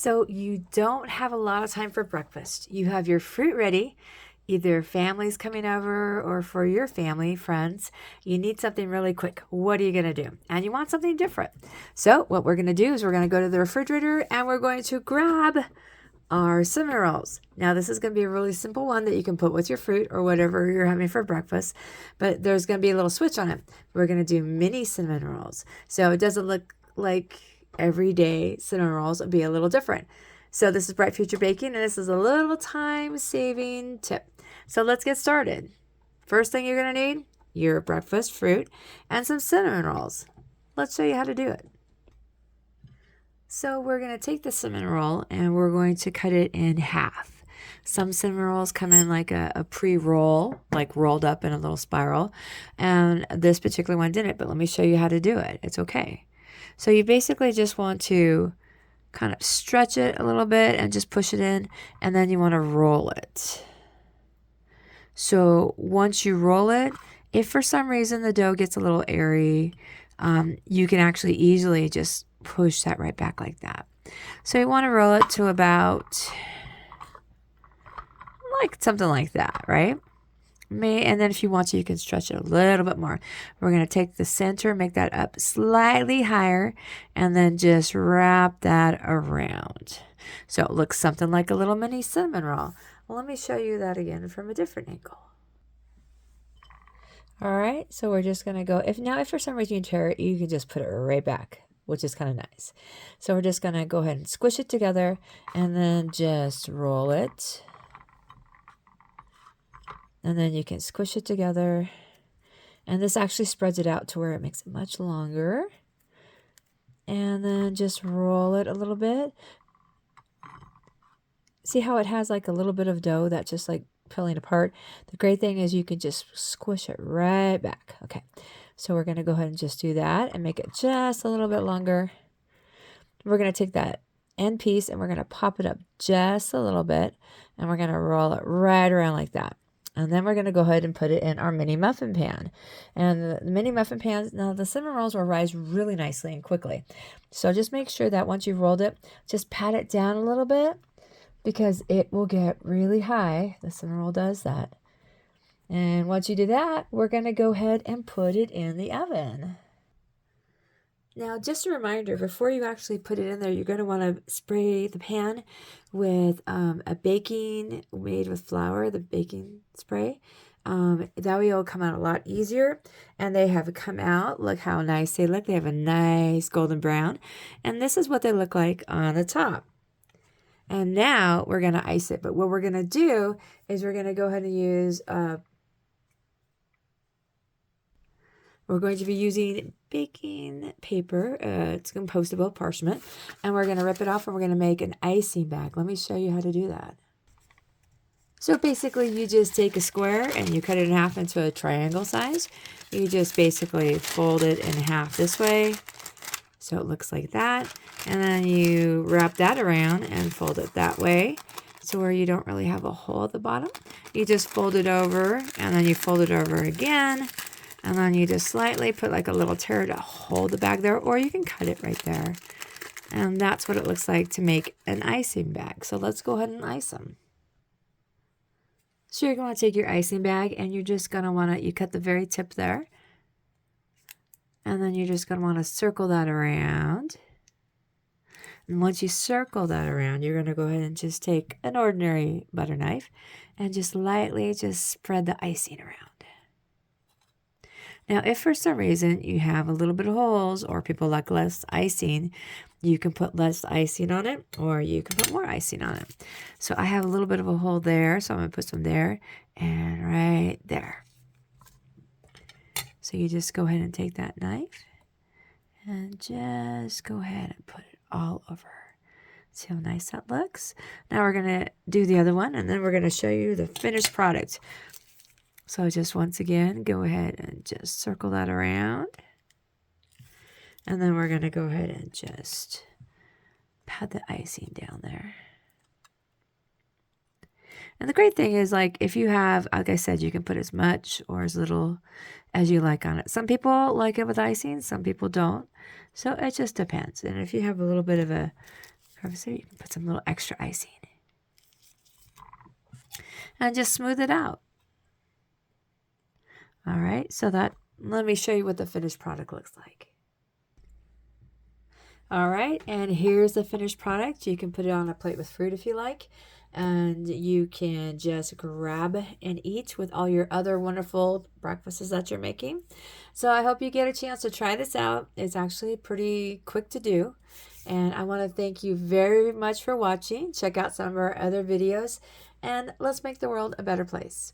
So you don't have a lot of time for breakfast. You have your fruit ready, either family's coming over or for your family, friends. You need something really quick. What are you going to do? And you want something different. So what we're going to do is we're going to go to the refrigerator and we're going to grab our cinnamon rolls. Now this is going to be a really simple one that you can put with your fruit or whatever you're having for breakfast, but there's going to be a little switch on it. We're going to do mini cinnamon rolls. So it doesn't look like everyday cinnamon rolls, will be a little different. So this is Bright Future Baking, and this is a little time-saving tip. So let's get started. First thing you're going to need, your breakfast fruit and some cinnamon rolls. Let's show you how to do it. So we're going to take the cinnamon roll and we're going to cut it in half. Some cinnamon rolls come in like a pre-roll, like rolled up in a little spiral. And this particular one didn't, but let me show you how to do it. It's okay. So you basically just want to kind of stretch it a little bit and just push it in, and then you want to roll it. So once you roll it, if for some reason the dough gets a little airy, you can actually easily just push that right back like that. So you want to roll it to about like something like that, right? And then if you want to, you can stretch it a little bit more. We're going to take the center, make that up slightly higher, and then just wrap that around. So it looks something like a little mini cinnamon roll. Well, let me show you that again from a different angle. All right, so we're just going to go, if for some reason you tear it, you can just put it right back, which is kind of nice. So we're just going to go ahead and squish it together and then just roll it. And then you can squish it together. And this actually spreads it out to where it makes it much longer. And then just roll it a little bit. See how it has like a little bit of dough that's just like peeling apart? The great thing is you can just squish it right back. Okay, so we're going to go ahead and just do that and make it just a little bit longer. We're going to take that end piece and we're going to pop it up just a little bit. And we're going to roll it right around like that. And then we're going to go ahead and put it in our mini muffin pan. And the mini muffin pans, now the cinnamon rolls will rise really nicely and quickly. So just make sure that once you've rolled it, just pat it down a little bit because it will get really high. The cinnamon roll does that. And once you do that, we're going to go ahead and put it in the oven. Now, just a reminder, before you actually put it in there, you're going to want to spray the pan with a baking made with flour, the baking spray. That way it'll come out a lot easier. And they have come out. Look how nice they look. They have a nice golden brown. And this is what they look like on the top. And now we're going to ice it. But what we're going to do is we're going to go ahead and use we're going to be using baking paper. It's compostable parchment. And we're going to rip it off and we're going to make an icing bag. Let me show you how to do that. So basically you just take a square and you cut it in half into a triangle size. You just basically fold it in half this way. So it looks like that. And then you wrap that around and fold it that way. So where you don't really have a hole at the bottom. You just fold it over and then you fold it over again. And then you just slightly put like a little tear to hold the bag there, or you can cut it right there. And that's what it looks like to make an icing bag. So let's go ahead and ice them. So you're going to take your icing bag and you're just going to want to, you cut the very tip there. And then you're just going to want to circle that around. And once you circle that around, you're going to go ahead and just take an ordinary butter knife and just lightly just spread the icing around. Now, if for some reason you have a little bit of holes or people like less icing, you can put less icing on it or you can put more icing on it. So I have a little bit of a hole there, so I'm going to put some there and right there. So you just go ahead and take that knife and just go ahead and put it all over. See how nice that looks? Now we're going to do the other one and then we're going to show you the finished product. So just once again, go ahead and just circle that around. And then we're going to go ahead and just pat the icing down there. And the great thing is, like, if you have, like I said, you can put as much or as little as you like on it. Some people like it with icing, some people don't. So it just depends. And if you have a little bit of a Obviously, you can put some little extra icing. And just smooth it out. All right, so let me show you what the finished product looks like. All right, and here's the finished product. You can put it on a plate with fruit if you like, and you can just grab and eat with all your other wonderful breakfasts that you're making. So I hope you get a chance to try this out. It's actually pretty quick to do. And I want to thank you very much for watching. Check out some of our other videos, and let's make the world a better place.